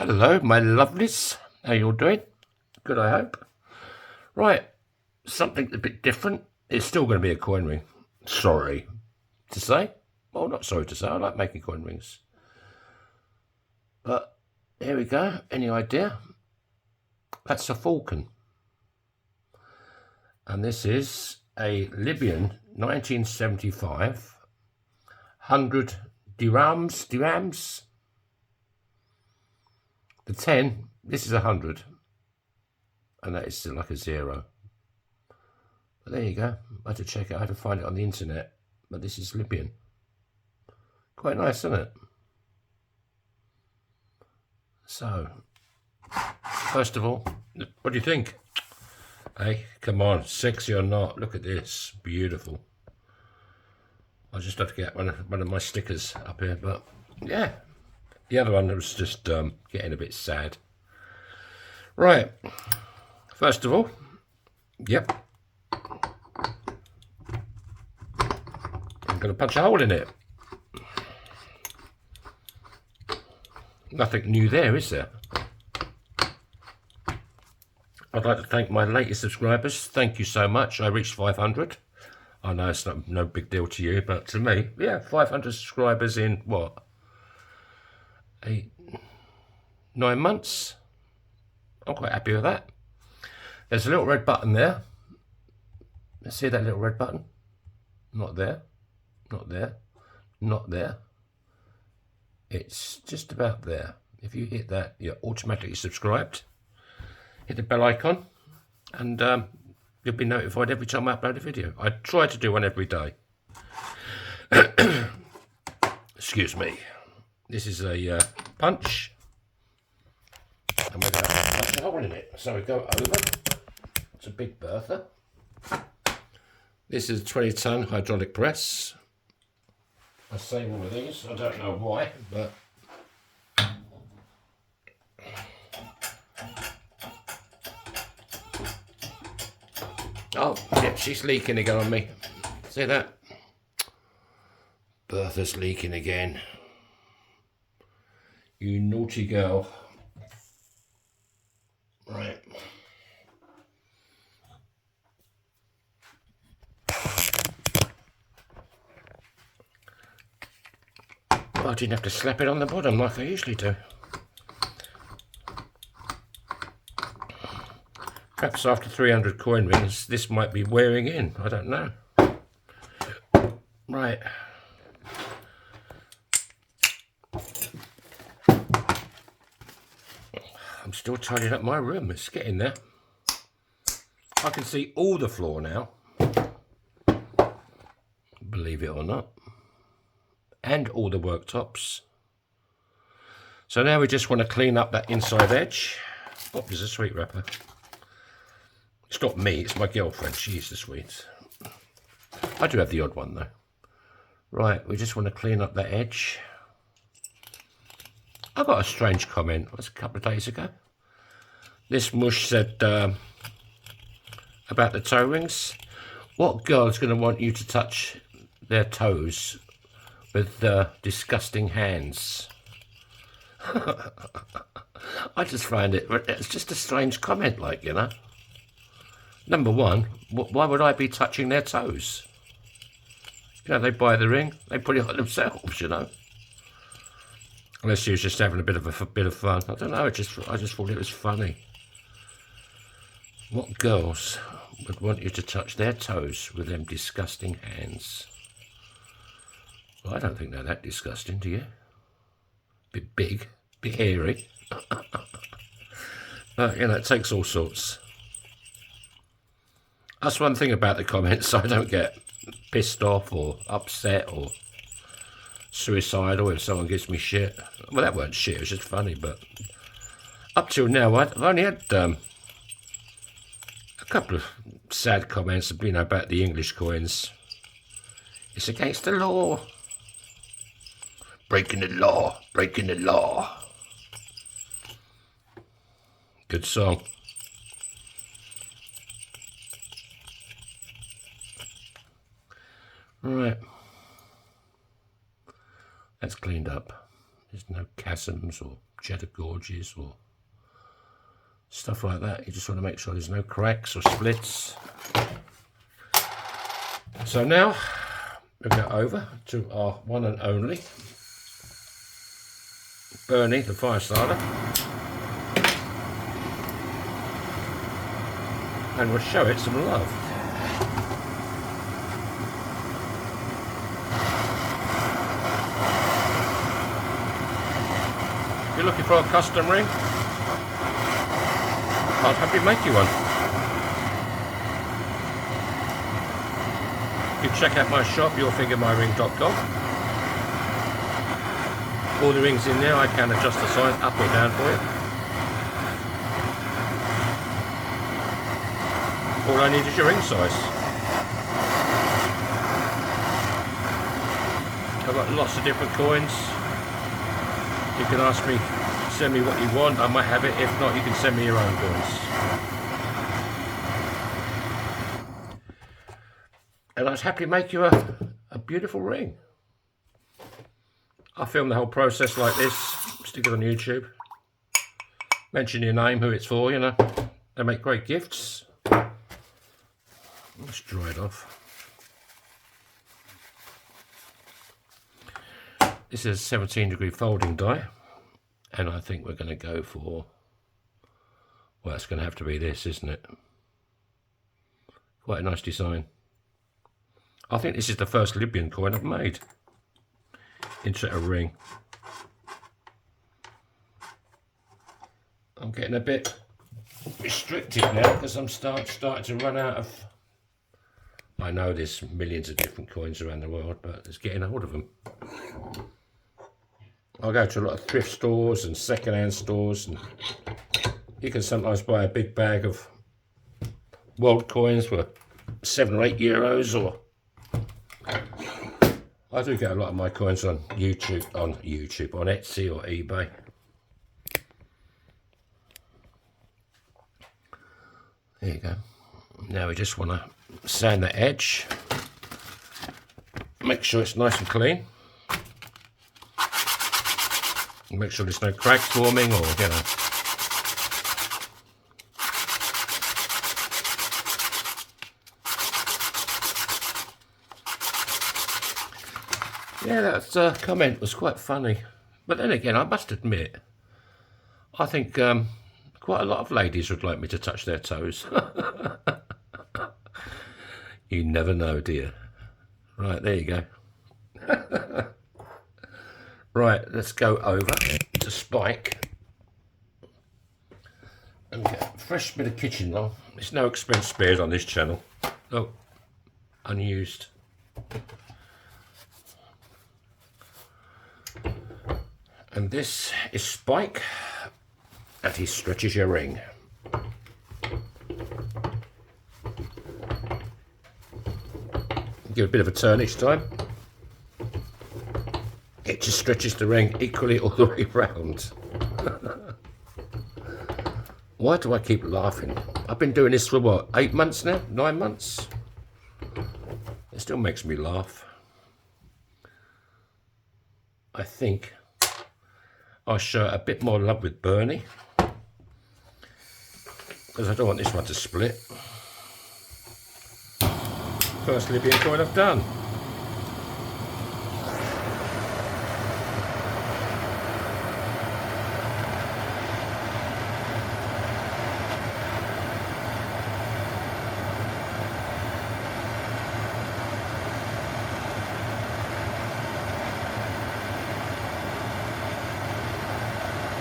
Hello, my lovelies. How you all doing? Good, I hope. Right, something a bit different. It's still going to be a coin ring. Sorry to say. Well, not sorry to say. I like making coin rings. But here we go. Any idea? That's a falcon. And this is a Libyan 1975 100 dirhams. The 10, this is 100. And that is still like a 0. But there you go. I had to check it. I had to find it on the internet. But this is Libyan. Quite nice, isn't it? So, first of all, what do you think? Hey, come on, sexy or not? Look at this, beautiful. I just have to get one of my stickers up here, but yeah. The other one was just getting a bit sad. Right, first of all, yep. I'm going to punch a hole in it. Nothing new there, is there? I'd like to thank my latest subscribers. Thank you so much. I reached 500. I know it's no big deal to you, but to me, yeah, 500 subscribers in what? 9 months. I'm quite happy with that. There's a little red button there. Let's see that little red button. Not there. Not there. Not there. It's just about there. If you hit that, you're automatically subscribed. Hit the bell icon, and you'll be notified every time I upload a video. I try to do one every day. Excuse me. This is a punch, and we're going to punch a hole in it. So we go over. It's a big Bertha. This is a 20-ton hydraulic press. I say all of these. I don't know why, but oh, yeah, she's leaking again on me. See that? Bertha's leaking again. You naughty girl. Right. Well, I didn't have to slap it on the bottom like I usually do. Perhaps after 300 coin rings, this might be wearing in. I don't know. Right. I'm still tidying up my room. It's getting there. I can see all the floor now. Believe it or not. And all the worktops. So now we just want to clean up that inside edge. Oh, there's a sweet wrapper. It's not me, it's my girlfriend. She's the sweet. I do have the odd one though. Right, we just want to clean up that edge. I got a strange comment. It was a couple of days ago. This mush said about the toe rings. What girl's going to want you to touch their toes with disgusting hands? I just find it's just a strange comment, like, you know. Number one, why would I be touching their toes? You know, they buy the ring, they put it on themselves, you know. Unless she was just having a bit of fun. I don't know. I just thought it was funny. What girls would want you to touch their toes with them disgusting hands? Well, I don't think they're that disgusting, do you? Bit big, bit hairy. But you know, it takes all sorts. That's one thing about the comments. I don't get pissed off or upset or suicidal if someone gives me shit. Well, that weren't shit, it was just funny, but up till now I've only had a couple of sad comments, you know, about the English coins. It's against the law. Breaking the law, breaking the law. Good song. Right. That's cleaned up. There's no chasms or cheddar gorges or stuff like that. You just want to make sure there's no cracks or splits. So now we'll go over to our one and only Bernie, the fire starter, and we'll show it some love. If you're looking for a custom ring, I'd happily make you one. You can check out my shop, yourfigureMyRing.com. All the rings in there, I can adjust the size up or down for you. All I need is your ring size. I've got lots of different coins. You can ask me, send me what you want, I might have it. If not, you can send me your own coins. And I'd happily make you a beautiful ring. I film the whole process like this, stick it on YouTube. Mention your name, who it's for, you know. They make great gifts. Let's dry it off. This is a 17-degree folding die. And I think we're going to go for, well, it's going to have to be this, isn't it? Quite a nice design. I think this is the first Libyan coin I've made into a ring. I'm getting a bit restricted now because I'm starting to run out of, I know there's millions of different coins around the world, but it's getting hold of them. I go to a lot of thrift stores and second-hand stores, and you can sometimes buy a big bag of world coins for €7 or €8, or I do get a lot of my coins on YouTube, on Etsy or eBay. There you go. Now we just want to sand the edge, make sure it's nice and clean, make sure there's no cracks forming, or you know. Yeah, that comment was quite funny. But then again, I must admit, I think quite a lot of ladies would like me to touch their toes. You never know, dear. Right, there you go. Right, let's go over to Spike and get a fresh bit of kitchen roll. There's no expense spared on this channel. Oh, unused. And this is Spike, and he stretches your ring. Give a bit of a turn each time. It just stretches the ring equally all the way round. Why do I keep laughing? I've been doing this for what, 8 months now? 9 months? It still makes me laugh. I think I'll show a bit more love with Bernie, because I don't want this one to split. First Libyan coin I've done.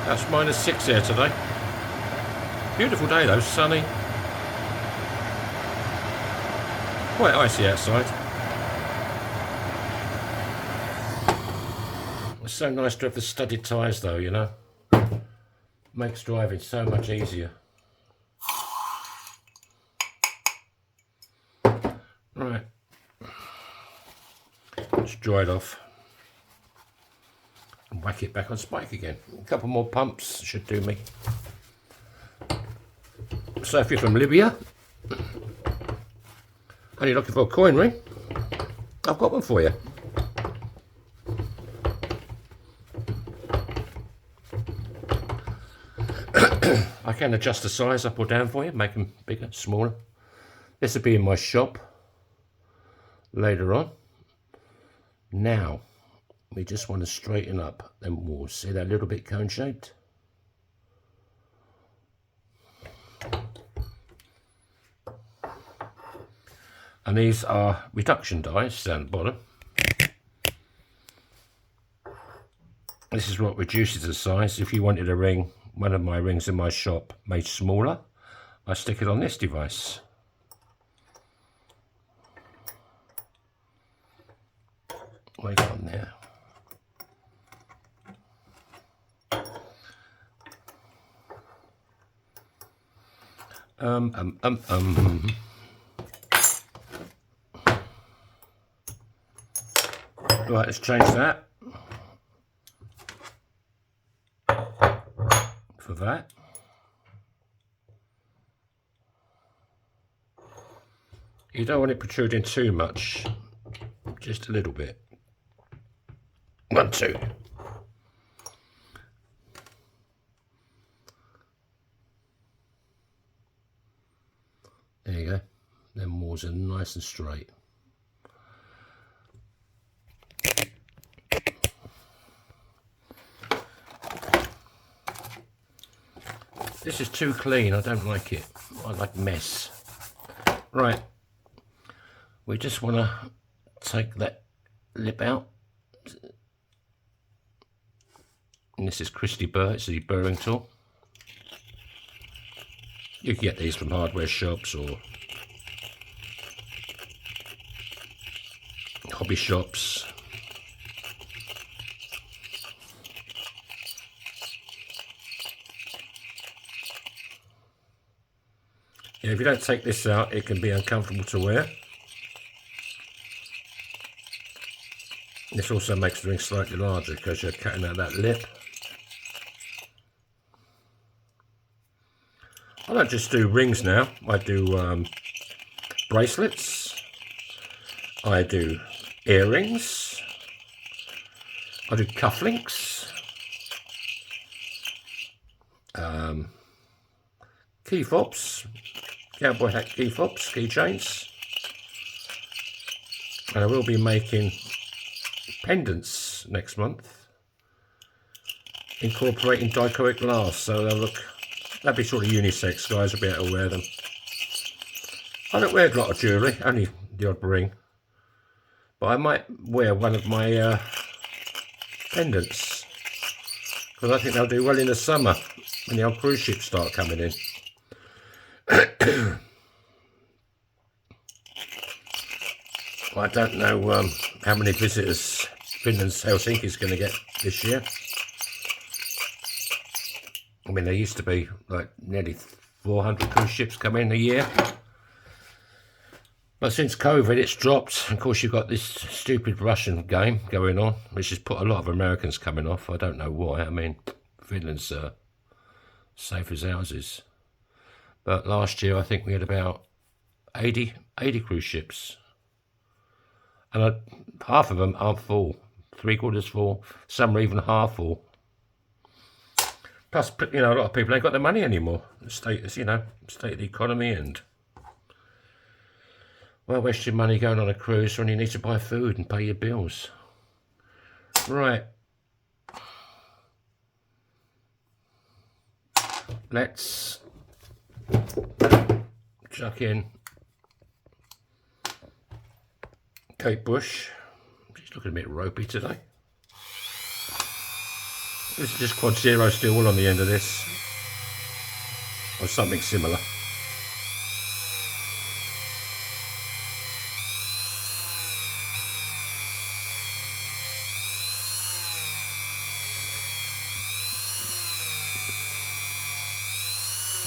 That's -6 here today. Beautiful day though, sunny. Quite icy outside. It's so nice to have the studded tyres though, you know. Makes driving so much easier. Right. Let's dry it off. And whack it back on Spike again. A couple more pumps should do me. So if you're from Libya and you're looking for a coin ring, I've got one for you. I can adjust the size up or down for you, make them bigger, smaller. This will be in my shop later on. Now, we just want to straighten up them walls. See that little bit cone shaped? And these are reduction dies down the bottom. This is what reduces the size. If you wanted a ring, one of my rings in my shop made smaller, I stick it on this device. What you got on there? Right, let's change that for that. You don't want it protruding too much, just a little bit. 1, 2. There you go. Them walls are nice and straight. This is too clean, I don't like it. I like mess. Right, we just want to take that lip out. And this is Christy Burr, it's a deburring tool. You can get these from hardware shops or hobby shops. Yeah, if you don't take this out, it can be uncomfortable to wear. This also makes the ring slightly larger because you're cutting out that lip. I don't just do rings now, I do bracelets, I do earrings, I do cufflinks, key fobs, cowboy hat key fobs, keychains, and I will be making pendants next month, incorporating dichroic glass, so they'll look. That'd be sort of unisex, guys will be able to wear them. I don't wear a lot of jewellery, only the odd ring. But I might wear one of my pendants. Because I think they'll do well in the summer, when the old cruise ships start coming in. I don't know how many visitors Finland's Helsinki is going to get this year. I mean, there used to be like nearly 400 cruise ships come in a year. But since COVID, it's dropped. Of course, you've got this stupid Russian game going on, which has put a lot of Americans coming off. I don't know why. I mean, Finland's safe as houses. But last year, I think we had about 80 cruise ships. And half of them aren't full. 3/4 full. Some are even half full. Plus, you know, a lot of people ain't got the money anymore. The status, you know, state of the economy, and well, waste your money going on a cruise when you need to buy food and pay your bills. Right. Let's chuck in Kate Bush. She's looking a bit ropey today. This is just quad zero steel wool on the end of this, or something similar.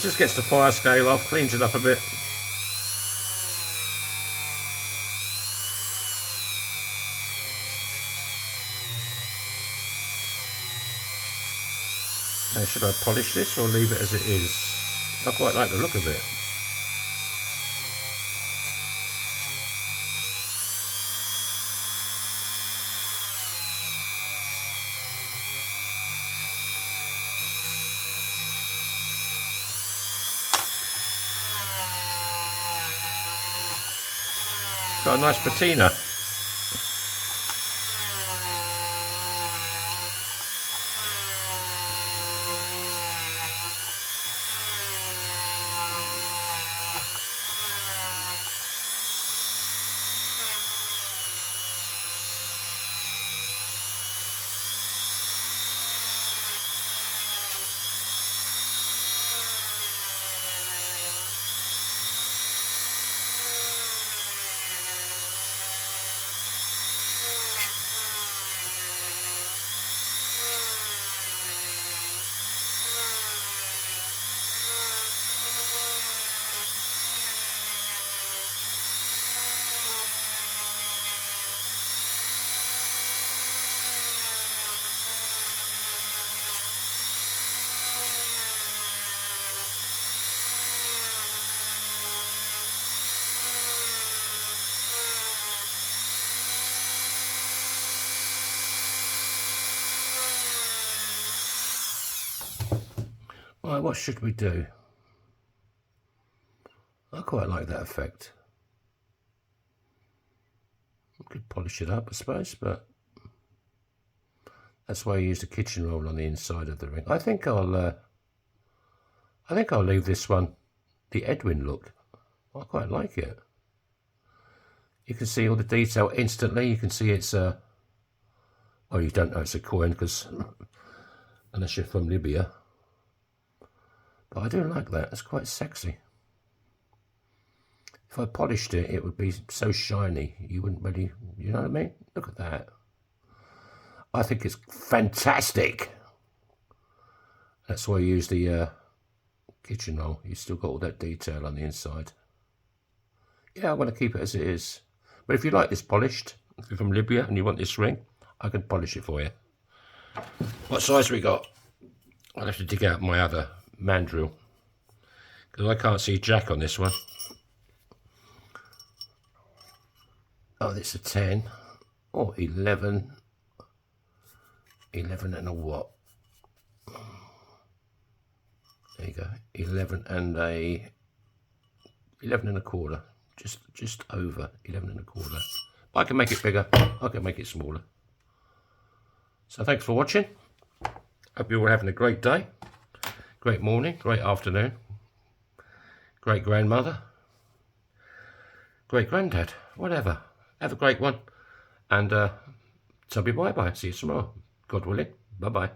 Just gets the fire scale off, cleans it up a bit. Now, should I polish this or leave it as it is? I quite like the look of it. got a nice patina. Right, what should we do? I quite like that effect. I could polish it up, I suppose, but that's why I use the kitchen roll on the inside of the ring. I think I'll leave this one the Edwin look. I quite like it. You can see all the detail instantly. You can see it's well, you don't know it's a coin because unless you're from Libya. But I do like that. It's quite sexy. If I polished it, it would be so shiny. You wouldn't really, you know what I mean? Look at that. I think it's fantastic. That's why I use the kitchen roll. You still got all that detail on the inside. Yeah, I want to keep it as it is. But if you like this polished, if you're from Libya and you want this ring, I can polish it for you. What size we got? I'll have to dig out my other mandrel because I can't see Jack on this one. Oh, this is a 10 or 11. 11 and a what? There you go. 11 and a 11 and a quarter. Just over 11 and a quarter. I can make it bigger. I can make it smaller. So thanks for watching. Hope you're all having a great day. Great morning, great afternoon, great grandmother, great granddad, whatever. Have a great one. And tell me bye-bye. See you tomorrow. God willing. Bye-bye.